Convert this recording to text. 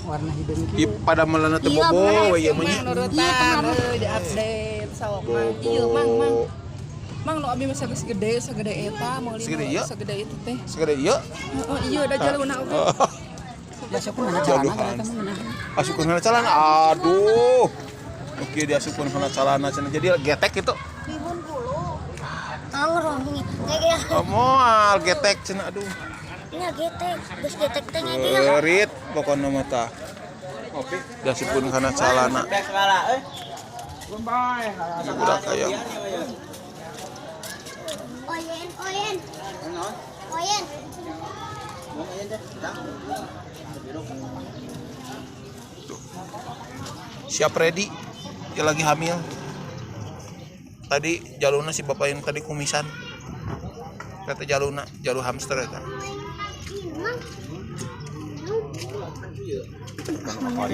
warna hidung Di pada melana teh bobo we ieu mah nya. Nurutan di update sok mang. Ieu mang. Mang nu abi mah sagede eta mau Segede ieu? sagede itu teh. Segede ieu. Oh iya da jaluna oge. ya syukur mana celana Jaluhan. ternyata mah Asupkeun heula calana. Aduh. Oke dia asupkeun heula calana cenah jadi getek itu. Bibun puluh. Anggur ini. Kayak Moal getek cenah aduh. nya getek. Geus getek teh nya. Eurit pokona mah tah. Oke, dia asupkeun kana calana. Ini budak aya. Oyen. Oyen. Siap ready. Dia lagi hamil. Tadi jaluna si bapak yang tadi kumisan. Kata jaluna, jalu hamster eta.